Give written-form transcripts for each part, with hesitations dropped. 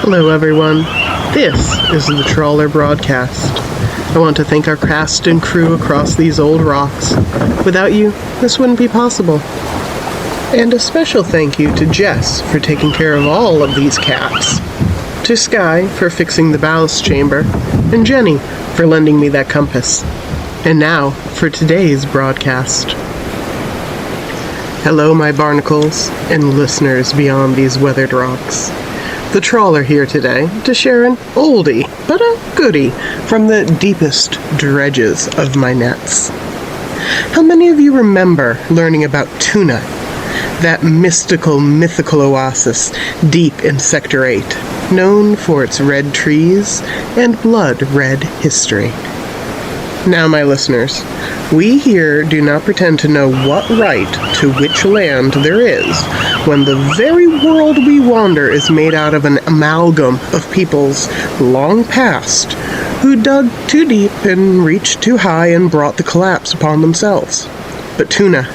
Hello everyone, this is the Trawler broadcast. I want to thank our cast and crew across these old rocks. Without you, this wouldn't be possible. And a special thank you to Jess for taking care of all of these cats, to Sky for fixing the ballast chamber, and Jenny for lending me that compass. And now, for today's broadcast. Hello my barnacles, and listeners beyond these weathered rocks. The Trawler here today to share an oldie, but a goodie, from the deepest dredges of my nets. How many of you remember learning about Toona, that mythical oasis deep in Sector 8, known for its red trees and blood-red history? Now, my listeners, we here do not pretend to know what right to which land there is, when the very world we wander is made out of an amalgam of peoples long past, who dug too deep and reached too high and brought the collapse upon themselves. But Toona,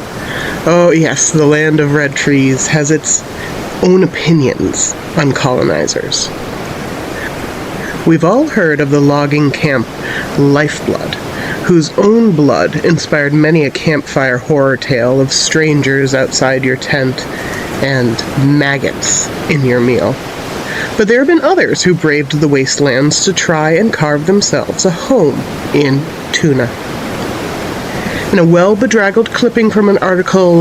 oh yes, the land of red trees, has its own opinions on colonizers. We've all heard of the logging camp Lifeblood, whose own blood inspired many a campfire horror tale of strangers outside your tent and maggots in your meal. But there have been others who braved the wastelands to try and carve themselves a home in Toona. In a well-bedraggled clipping from an article,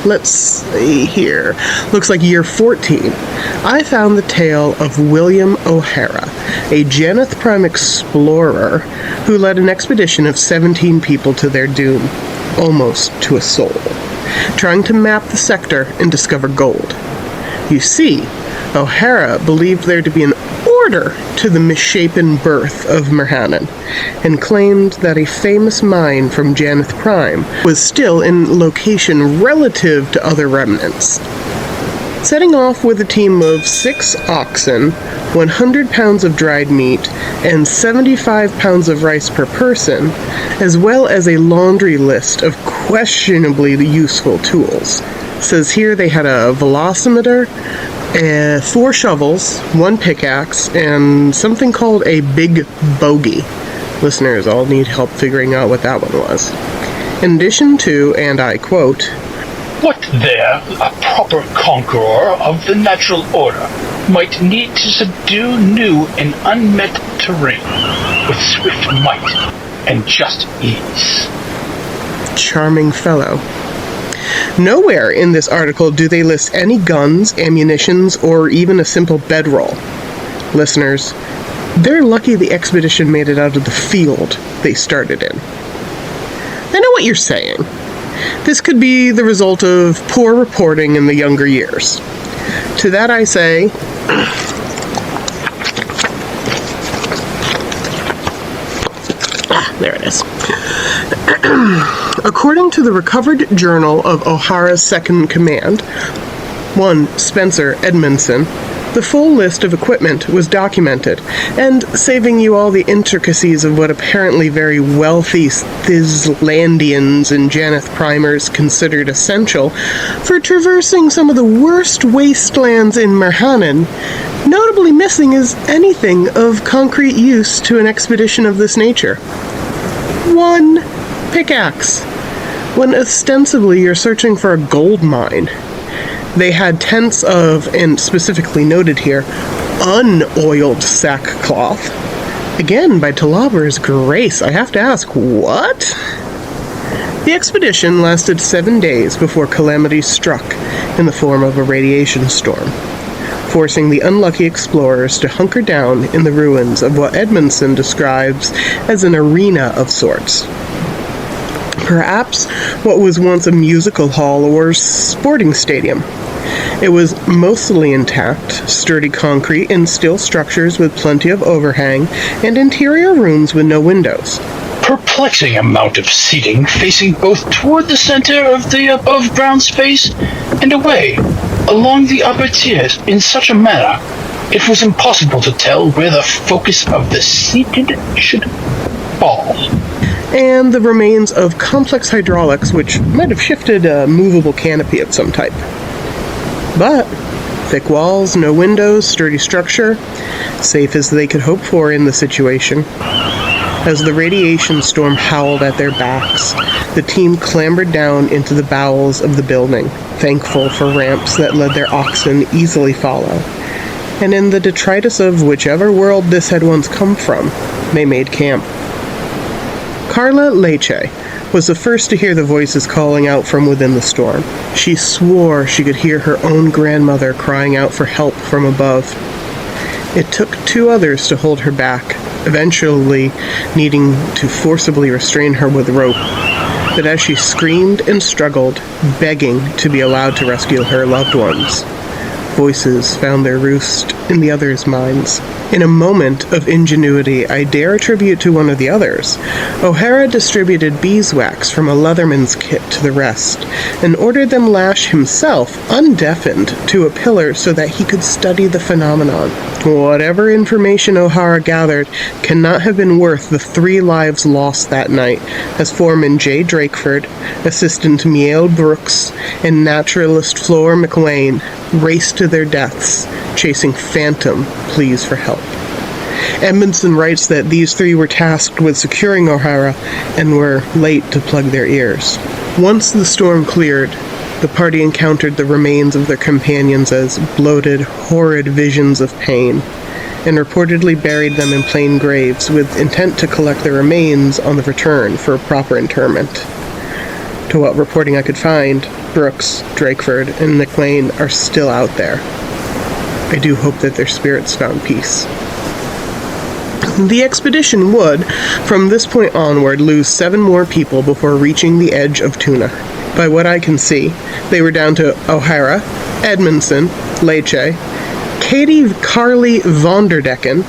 let's see here, looks like year 14, I found the tale of William O'Hara, a Janeth Prime explorer who led an expedition of 17 people to their doom, almost to a soul, trying to map the sector and discover gold. You see, O'Hara believed there to be an order to the misshapen birth of Mirhanan, and claimed that a famous mine from Janeth Prime was still in location relative to other remnants. Setting off with a team of 6 oxen, 100 pounds of dried meat, and 75 pounds of rice per person, as well as a laundry list of questionably useful tools. It says here they had a velocimeter, 4 shovels, 1 pickaxe, and something called a big bogey. Listeners all need help figuring out what that one was. In addition to, and I quote, "What there a proper conqueror of the natural order might need to subdue new and unmet terrain with swift might and just ease." Charming fellow. Nowhere in this article do they list any guns, ammunitions, or even a simple bedroll. Listeners, they're lucky the expedition made it out of the field they started in. I know what you're saying. This could be the result of poor reporting in the younger years. To that I say, there it is. According to the recovered journal of O'Hara's second command, one Spencer Edmondson, the full list of equipment was documented, and saving you all the intricacies of what apparently very wealthy Thizlandians and Janeth Primers considered essential for traversing some of the worst wastelands in Mirhanan, notably missing is anything of concrete use to an expedition of this nature. 1 pickaxe, when ostensibly you're searching for a gold mine. They had tents of, and specifically noted here, unoiled sackcloth. Again, by Talaber's grace, I have to ask, what? The expedition lasted 7 days before calamity struck in the form of a radiation storm, forcing the unlucky explorers to hunker down in the ruins of what Edmondson describes as an arena of sorts. Perhaps what was once a musical hall or sporting stadium. It was mostly intact, sturdy concrete and steel structures with plenty of overhang, and interior rooms with no windows. Perplexing amount of seating facing both toward the center of the above-ground space and away along the upper tiers in such a manner it was impossible to tell where the focus of the seated should fall. And the remains of complex hydraulics which might have shifted a movable canopy of some type. But Thick walls, no windows, sturdy structure. Safe as they could hope for in the situation. As the radiation storm howled at their backs, the team clambered down into the bowels of the building, thankful for ramps that let their oxen easily follow. And in the detritus of whichever world this had once come from, they made camp. Carla Leche was the first to hear the voices calling out from within the storm. She swore she could hear her own grandmother crying out for help from above. It took 2 others to hold her back, eventually needing to forcibly restrain her with rope. But as she screamed and struggled, begging to be allowed to rescue her loved ones, voices found their roost in the others' minds. In a moment of ingenuity I dare attribute to one of the others, O'Hara distributed beeswax from a leatherman's kit to the rest, and ordered them lash himself, undeafened, to a pillar so that he could study the phenomenon. Whatever information O'Hara gathered cannot have been worth the 3 lives lost that night, as Foreman J. Drakeford, Assistant Miel Brooks, and Naturalist Flora McLean raced to their deaths, chasing phantom pleas for help. Edmondson writes that these 3 were tasked with securing O'Hara and were late to plug their ears. Once the storm cleared, the party encountered the remains of their companions as bloated, horrid visions of pain, and reportedly buried them in plain graves with intent to collect their remains on the return for a proper interment. To what reporting I could find, Brooks, Drakeford, and McLean are still out there. I do hope that their spirits found peace. The expedition would, from this point onward, lose 7 more people before reaching the edge of Toona. By what I can see, they were down to O'Hara, Edmondson, Leche, Katie Carly Vonderdecken,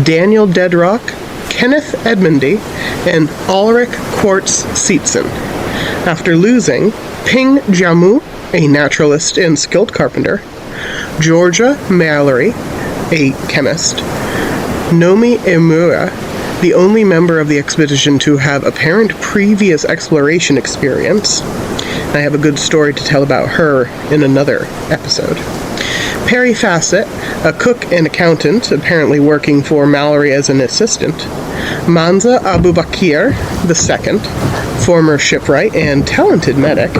Daniel Deadrock, Kenneth Edmondy, and Ulrich Quartz Seetson. After losing Ping Jamu, a naturalist and skilled carpenter, Georgia Mallory, a chemist, Nomi Emura, the only member of the expedition to have apparent previous exploration experience. I have a good story to tell about her in another episode. Perry Fassett, a cook and accountant, apparently working for Mallory as an assistant. Manza Abubakir II, former shipwright and talented medic.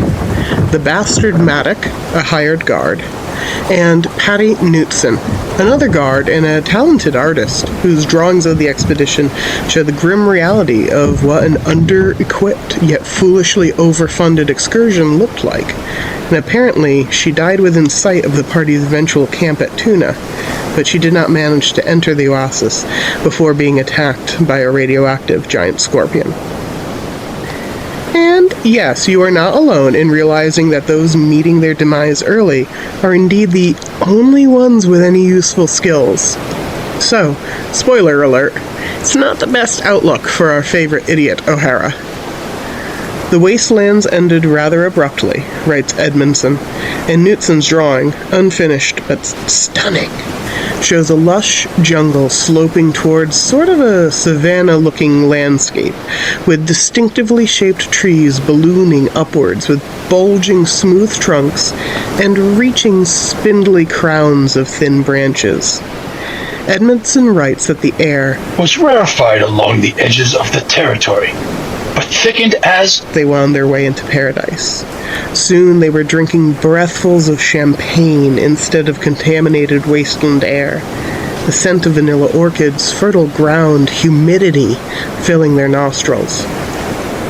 The Bastard Maddock, a hired guard. And Patty Knutson, another guard and a talented artist whose drawings of the expedition show the grim reality of what an under-equipped yet foolishly overfunded excursion looked like. And apparently she died within sight of the party's eventual camp at Toona, but she did not manage to enter the oasis before being attacked by a radioactive giant scorpion. And yes, you are not alone in realizing that those meeting their demise early are indeed the only ones with any useful skills. So, spoiler alert, it's not the best outlook for our favorite idiot O'Hara. The wastelands ended rather abruptly, writes Edmondson, and Knutson's drawing, unfinished but stunning, shows a lush jungle sloping towards sort of a savanna-looking landscape, with distinctively shaped trees ballooning upwards with bulging smooth trunks and reaching spindly crowns of thin branches. Edmondson writes that the air was rarefied along the edges of the territory, but thickened as they wound their way into paradise. Soon they were drinking breathfuls of champagne instead of contaminated wasteland air. The scent of vanilla orchids, fertile ground, humidity filling their nostrils.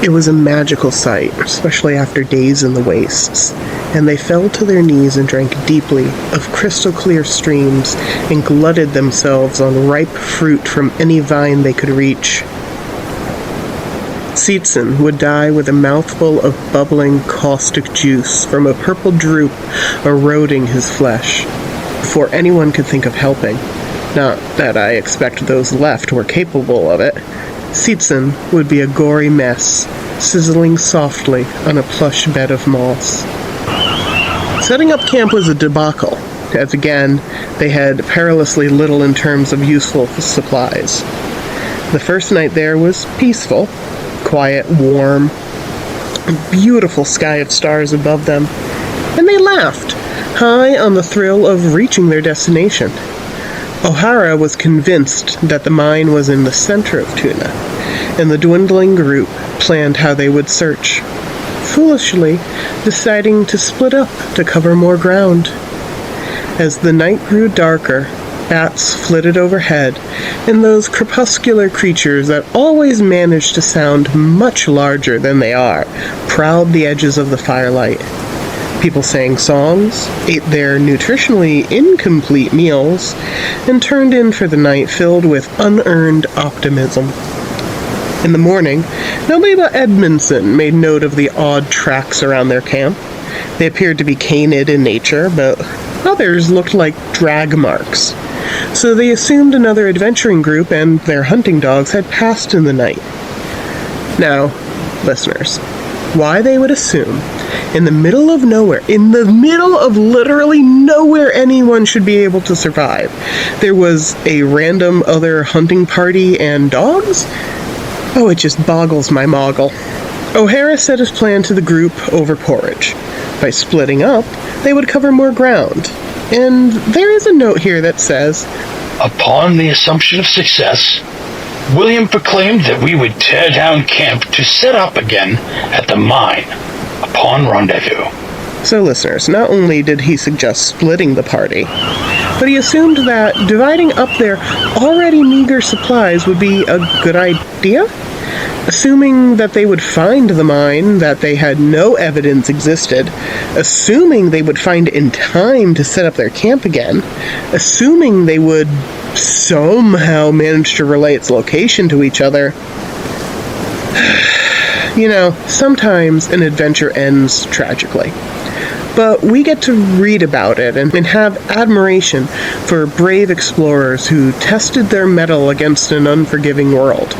It was a magical sight, especially after days in the wastes, and they fell to their knees and drank deeply of crystal-clear streams and glutted themselves on ripe fruit from any vine they could reach. Seetson would die with a mouthful of bubbling, caustic juice from a purple droop eroding his flesh, before anyone could think of helping. Not that I expect those left were capable of it. Seetson would be a gory mess, sizzling softly on a plush bed of moss. Setting up camp was a debacle, as again, they had perilously little in terms of useful supplies. The first night there was peaceful, quiet, warm, a beautiful sky of stars above them, and they laughed, high on the thrill of reaching their destination. O'Hara was convinced that the mine was in the center of Toona, and the dwindling group planned how they would search, foolishly deciding to split up to cover more ground. As the night grew darker, bats flitted overhead, and those crepuscular creatures that always manage to sound much larger than they are prowled the edges of the firelight. People sang songs, ate their nutritionally incomplete meals, and turned in for the night filled with unearned optimism. In the morning, nobody but Edmondson made note of the odd tracks around their camp. They appeared to be canid in nature, but others looked like drag marks. So they assumed another adventuring group and their hunting dogs had passed in the night. Now, listeners, why they would assume, in the middle of nowhere, in the middle of literally nowhere anyone should be able to survive, there was a random other hunting party and dogs? Oh, it just boggles my moggle. O'Hara set his plan to the group over porridge. By splitting up, they would cover more ground. And there is a note here that says, Upon the assumption of success, William proclaimed that we would tear down camp to set up again at the mine upon rendezvous. So listeners, not only did he suggest splitting the party, but he assumed that dividing up their already meager supplies would be a good idea? Assuming that they would find the mine that they had no evidence existed, assuming they would find it in time to set up their camp again, assuming they would somehow manage to relay its location to each other. You know, sometimes an adventure ends tragically. But we get to read about it and have admiration for brave explorers who tested their mettle against an unforgiving world.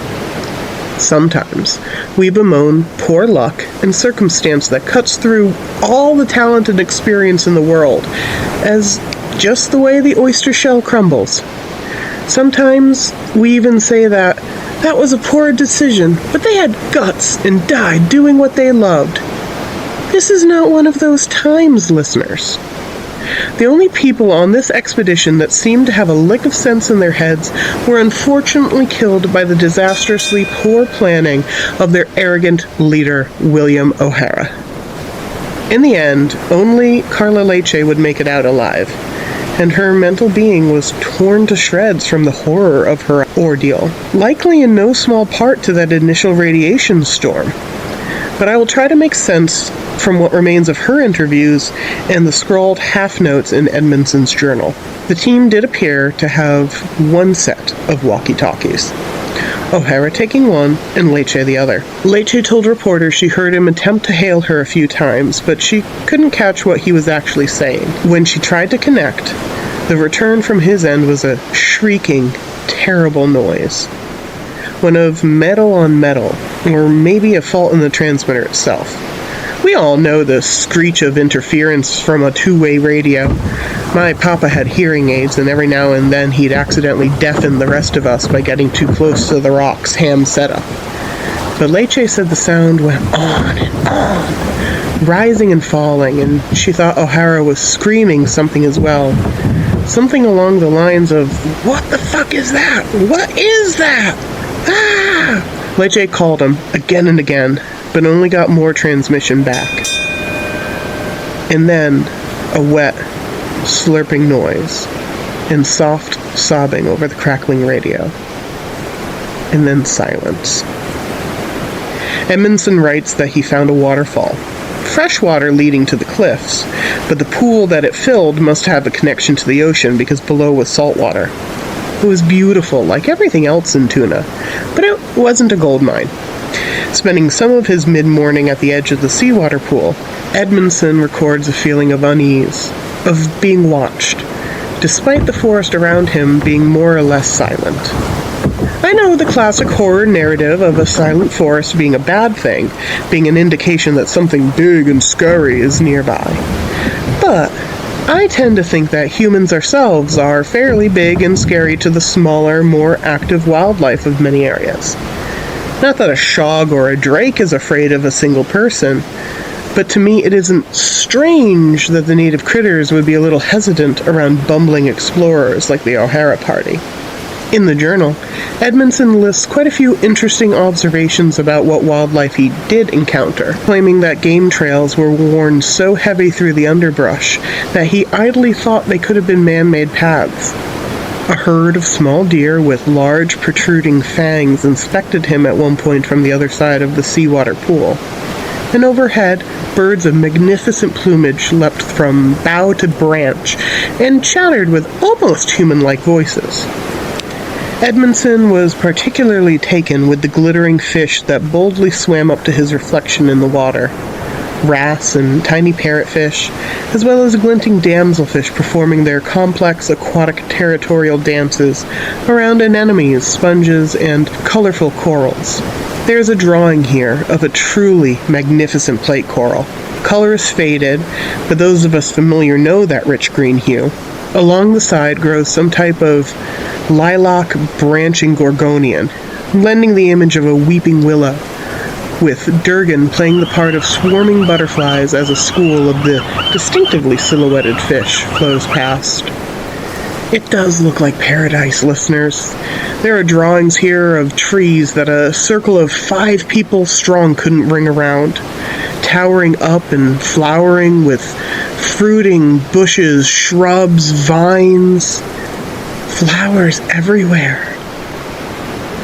Sometimes we bemoan poor luck and circumstance that cuts through all the talent and experience in the world as just the way the oyster shell crumbles. Sometimes we even say that was a poor decision, but they had guts and died doing what they loved. This is not one of those times, listeners. The only people on this expedition that seemed to have a lick of sense in their heads were unfortunately killed by the disastrously poor planning of their arrogant leader, William O'Hara. In the end, only Carla Leche would make it out alive, and her mental being was torn to shreds from the horror of her ordeal, likely in no small part to that initial radiation storm. But I will try to make sense from what remains of her interviews and the scrawled half-notes in Edmondson's journal. The team did appear to have one set of walkie-talkies, O'Hara taking one and Leche the other. Leche told reporters she heard him attempt to hail her a few times, but she couldn't catch what he was actually saying. When she tried to connect, the return from his end was a shrieking, terrible noise. One of metal on metal, or maybe a fault in the transmitter itself. We all know the screech of interference from a two-way radio. My papa had hearing aids, and every now and then he'd accidentally deafen the rest of us by getting too close to the rock's ham setup. But Leche said the sound went on and on, rising and falling, and she thought O'Hara was screaming something as well. Something along the lines of, "What the fuck is that? What is that? Ah!" Leche called him again and again, but only got more transmission back. And then a wet, slurping noise, and soft sobbing over the crackling radio. And then silence. Edmondson writes that he found a waterfall. Fresh water leading to the cliffs, but the pool that it filled must have a connection to the ocean because below was salt water. It was beautiful, like everything else in Toona, but it wasn't a gold mine. Spending some of his mid-morning at the edge of the seawater pool, Edmondson records a feeling of unease, of being watched, despite the forest around him being more or less silent. I know the classic horror narrative of a silent forest being a bad thing, being an indication that something big and scary is nearby. But I tend to think that humans ourselves are fairly big and scary to the smaller, more active wildlife of many areas. Not that a shog or a drake is afraid of a single person, But to me, it isn't strange that the native critters would be a little hesitant around bumbling explorers like the O'Hara party. In the journal, Edmondson lists quite a few interesting observations about what wildlife he did encounter, claiming that game trails were worn so heavy through the underbrush that he idly thought they could have been man-made paths. A herd of small deer with large protruding fangs inspected him at one point from the other side of the seawater pool. And overhead, birds of magnificent plumage leapt from bough to branch and chattered with almost human-like voices. Edmondson was particularly taken with the glittering fish that boldly swam up to his reflection in the water. Wrasse and tiny parrotfish, as well as glinting damselfish performing their complex aquatic territorial dances around anemones, sponges, and colorful corals. There's a drawing here of a truly magnificent plate coral. Color is faded, but those of us familiar know that rich green hue. Along the side grows some type of lilac branching gorgonian, lending the image of a weeping willow, with Durgan playing the part of swarming butterflies as a school of the distinctively silhouetted fish flows past. It does look like paradise, listeners. There are drawings here of trees that a circle of 5 people strong couldn't ring around, towering up and flowering with fruiting bushes, shrubs, vines, flowers everywhere.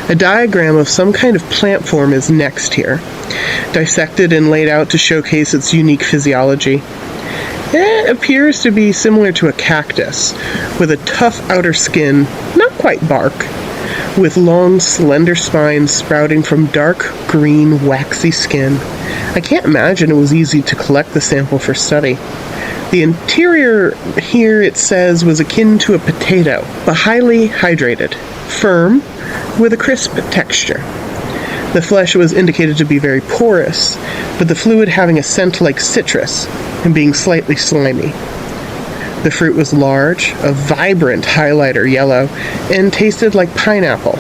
A diagram of some kind of plant form is next here, dissected and laid out to showcase its unique physiology. It appears to be similar to a cactus, with a tough outer skin, not quite bark, with long, slender spines sprouting from dark green, waxy skin. I can't imagine it was easy to collect the sample for study. The interior here, it says, was akin to a potato, but highly hydrated, firm, with a crisp texture. The flesh was indicated to be very porous, but the fluid having a scent like citrus and being slightly slimy. The fruit was large, a vibrant highlighter yellow, and tasted like pineapple,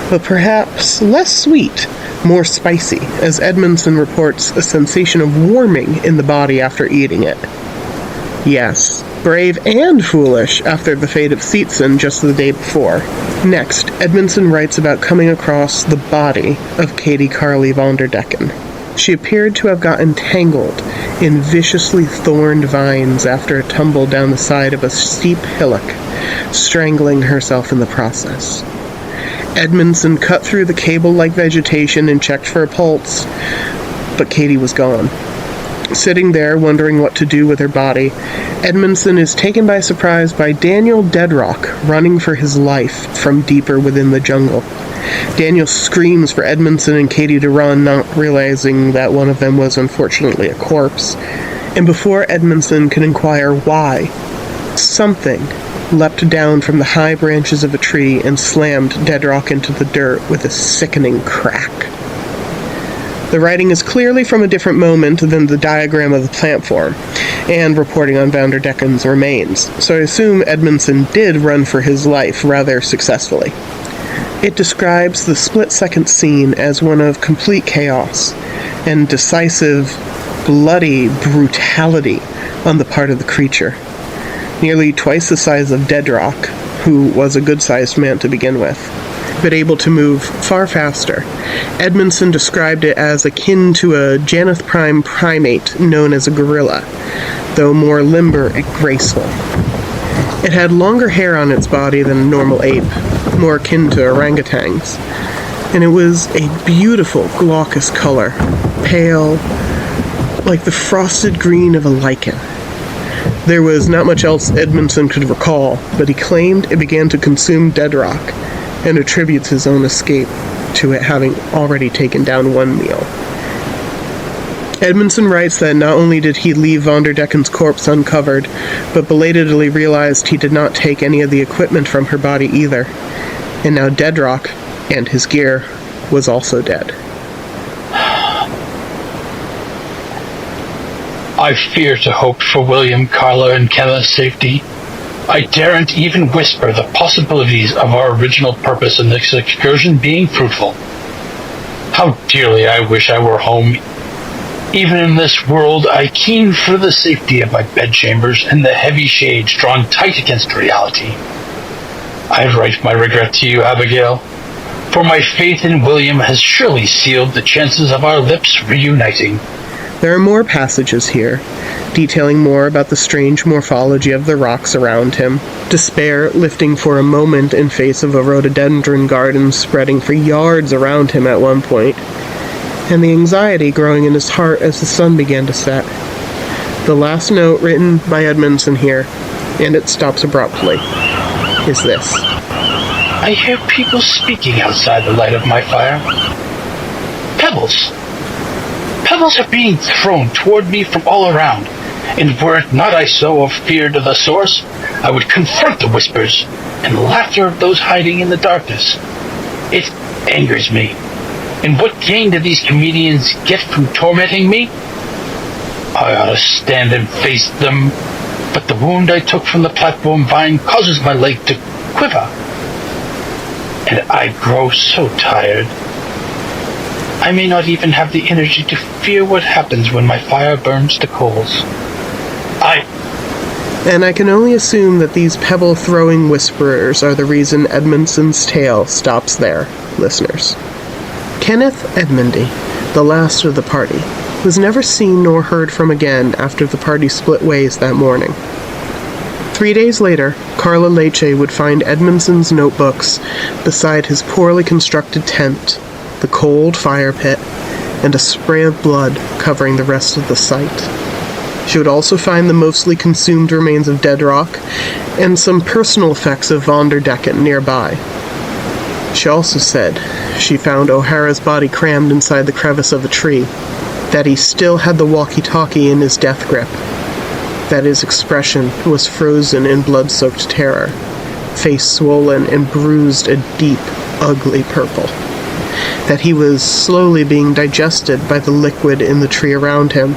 but perhaps less sweet, more spicy, as Edmondson reports a sensation of warming in the body after eating it. Yes, brave and foolish after the fate of Seetson just the day before. Next, Edmondson writes about coming across the body of Katie Carly von der Decken. She appeared to have gotten tangled in viciously thorned vines after a tumble down the side of a steep hillock, strangling herself in the process. Edmondson cut through the cable-like vegetation and checked for a pulse, but Katie was gone. Sitting there, wondering what to do with her body, Edmondson is taken by surprise by Daniel Deadrock running for his life from deeper within the jungle. Daniel screams for Edmondson and Katie to run, not realizing that one of them was unfortunately a corpse. And before Edmondson can inquire why, something leapt down from the high branches of a tree and slammed Deadrock into the dirt with a sickening crack. The writing is clearly from a different moment than the diagram of the plant form, and reporting on von der Decken's remains, so I assume Edmondson did run for his life rather successfully. It describes the split-second scene as one of complete chaos and decisive, bloody brutality on the part of the creature. Nearly twice the size of Deadrock, who was a good-sized man to begin with, but able to move far faster. Edmondson described it as akin to a Janeth Prime primate known as a gorilla, though more limber and graceful. It had longer hair on its body than a normal ape, more akin to orangutans, and it was a beautiful glaucous color, pale, like the frosted green of a lichen. There was not much else Edmondson could recall, but he claimed it began to consume Deadrock, and attributes his own escape to it having already taken down one meal. Edmondson writes that not only did he leave von der Decken's corpse uncovered, but belatedly realized he did not take any of the equipment from her body either, and now Deadrock, and his gear, was also dead. I fear to hope for William, Carla, and Kella's safety. I daren't even whisper the possibilities of our original purpose in this excursion being fruitful. How dearly I wish I were home Even in this world, I keen for the safety of my bedchambers and the heavy shades drawn tight against reality. I write my regret to you, Abigail, for my faith in William has surely sealed the chances of our lips reuniting. There are more passages here, detailing more about the strange morphology of the rocks around him, despair lifting for a moment in face of a rhododendron garden spreading for yards around him at one point, and the anxiety growing in his heart as the sun began to set. The last note written by Edmondson here, and it stops abruptly, is this. I hear people speaking outside the light of my fire. Pebbles. Pebbles are being thrown toward me from all around, and were it not I so feared of the source, I would confront the whispers and laughter of those hiding in the darkness. It angers me. And what gain do these comedians get from tormenting me? I ought to stand and face them, but the wound I took from the platform vine causes my leg to quiver, and I grow so tired. I may not even have the energy to fear what happens when my fire burns to coals. And I can only assume that these pebble-throwing whisperers are the reason Edmondson's tale stops there, listeners. Kenneth Edmondy, the last of the party, was never seen nor heard from again after the party split ways that morning. 3 days later, Carla Leche would find Edmondson's notebooks beside his poorly constructed tent, the cold fire pit, and a spray of blood covering the rest of the site. She would also find the mostly consumed remains of Deadrock and some personal effects of Von der Decken nearby. She also said she found O'Hara's body crammed inside the crevice of a tree, that he still had the walkie-talkie in his death grip, that his expression was frozen in blood-soaked terror, face swollen and bruised a deep, ugly purple, that he was slowly being digested by the liquid in the tree around him,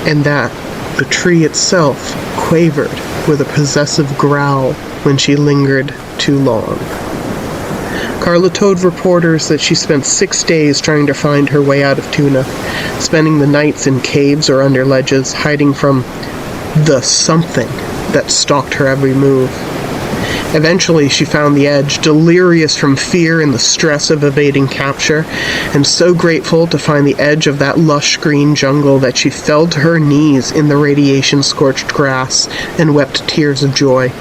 and that the tree itself quavered with a possessive growl when she lingered too long. Carla told reporters that she spent 6 days trying to find her way out of Toona, spending the nights in caves or under ledges, hiding from the something that stalked her every move. Eventually, she found the edge, delirious from fear and the stress of evading capture, and so grateful to find the edge of that lush green jungle that she fell to her knees in the radiation-scorched grass and wept tears of joy.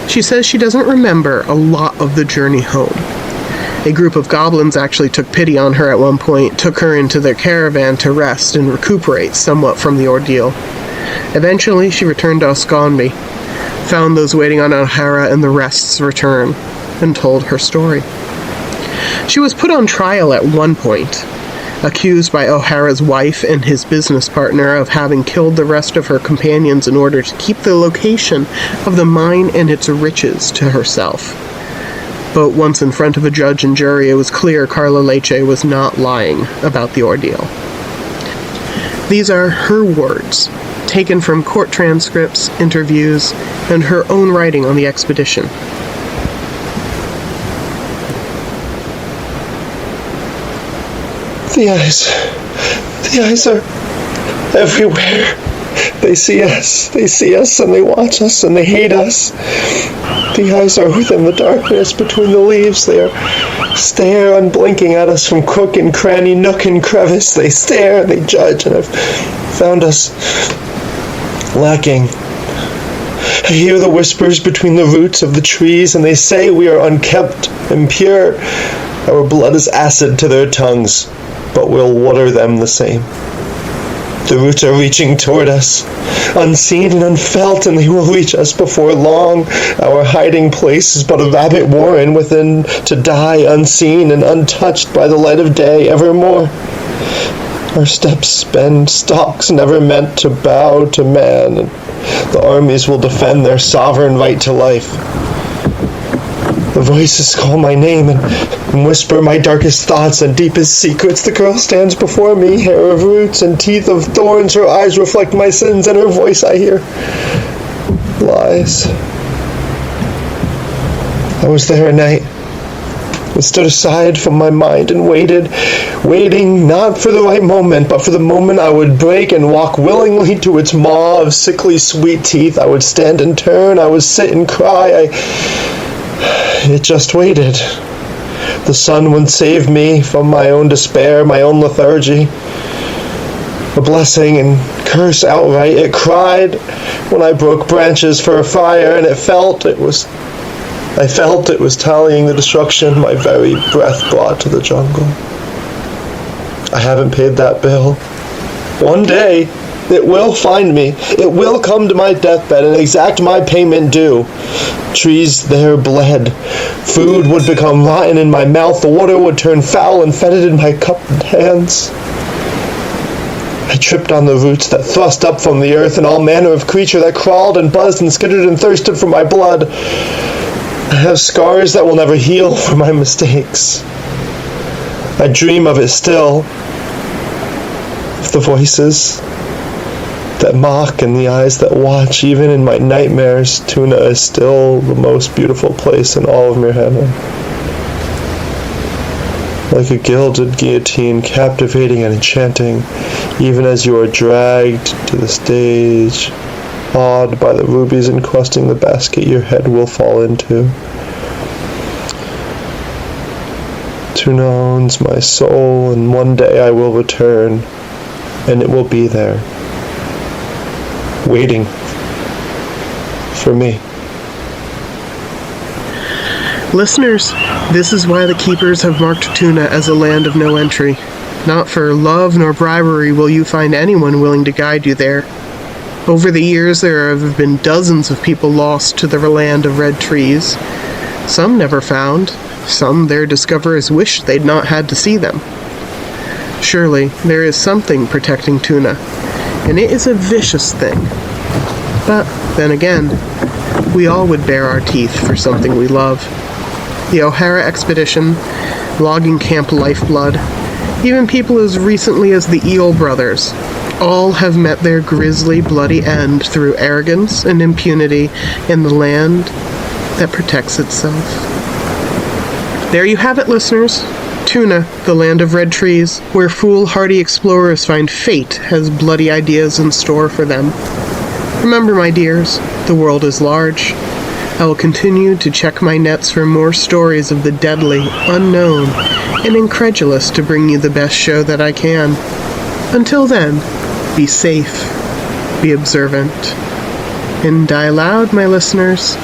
She says she doesn't remember a lot of the journey home. A group of goblins actually took pity on her at one point, took her into their caravan to rest and recuperate somewhat from the ordeal. Eventually, she returned to Osgonby, found those waiting on O'Hara and the rest's return, and told her story. She was put on trial at one point, accused by O'Hara's wife and his business partner of having killed the rest of her companions in order to keep the location of the mine and its riches to herself. But once in front of a judge and jury, it was clear Carla Leche was not lying about the ordeal. These are her words, taken from court transcripts, interviews, and her own writing on the expedition. The eyes are everywhere. They see us, and they watch us, and they hate us. The eyes are within the darkness between the leaves. They stare unblinking at us from crook and cranny, nook and crevice. They stare and they judge, and have found us lacking. I hear the whispers between the roots of the trees, and they say we are unkept and pure. Our blood is acid to their tongues, but we'll water them the same. The roots are reaching toward us, unseen and unfelt, and they will reach us before long. Our hiding place is but a rabbit warren within, to die unseen and untouched by the light of day evermore. Our steps bend stalks never meant to bow to man, and the armies will defend their sovereign right to life. The voices call my name and whisper my darkest thoughts and deepest secrets. The girl stands before me, hair of roots and teeth of thorns. Her eyes reflect my sins, and her voice I hear lies. I was there at night, I stood aside from my mind and waited, waiting not for the right moment, but for the moment I would break and walk willingly to its maw of sickly sweet teeth. I would stand and turn, I would sit and cry. It just waited. The sun would save me from my own despair, my own lethargy. A blessing and curse outright. It cried when I broke branches for a fire, and I felt it was tallying the destruction my very breath brought to the jungle. I haven't paid that bill. One day, it will find me. It will come to my deathbed and exact my payment due. Trees there bled. Food would become rotten in my mouth. The water would turn foul and fetid in my cupped hands. I tripped on the roots that thrust up from the earth and all manner of creature that crawled and buzzed and skittered and thirsted for my blood. I have scars that will never heal for my mistakes. I dream of it still. Of the voices that mock and the eyes that watch. Even in my nightmares, Toona is still the most beautiful place in all of Mirhanan. Like a gilded guillotine, captivating and enchanting, even as you are dragged to the stage, awed by the rubies encrusting the basket your head will fall into. Toona owns my soul, and one day I will return, and it will be there, waiting for me. Listeners, this is why the Keepers have marked Toona as a land of no entry. Not for love nor bribery will you find anyone willing to guide you there. Over the years, there have been dozens of people lost to the land of red trees. Some never found. Some their discoverers wished they'd not had to see them. Surely, there is something protecting Toona, and it is a vicious thing. But, then again, we all would bare our teeth for something we love. The O'Hara expedition, logging camp Lifeblood, even people as recently as the Eel brothers, all have met their grisly, bloody end through arrogance and impunity in the land that protects itself. There you have it, listeners. Toona, the land of red trees, where foolhardy explorers find fate has bloody ideas in store for them. Remember, my dears, the world is large. I will continue to check my nets for more stories of the deadly, unknown, and incredulous to bring you the best show that I can. Until then, be safe, be observant, and die loud, my listeners.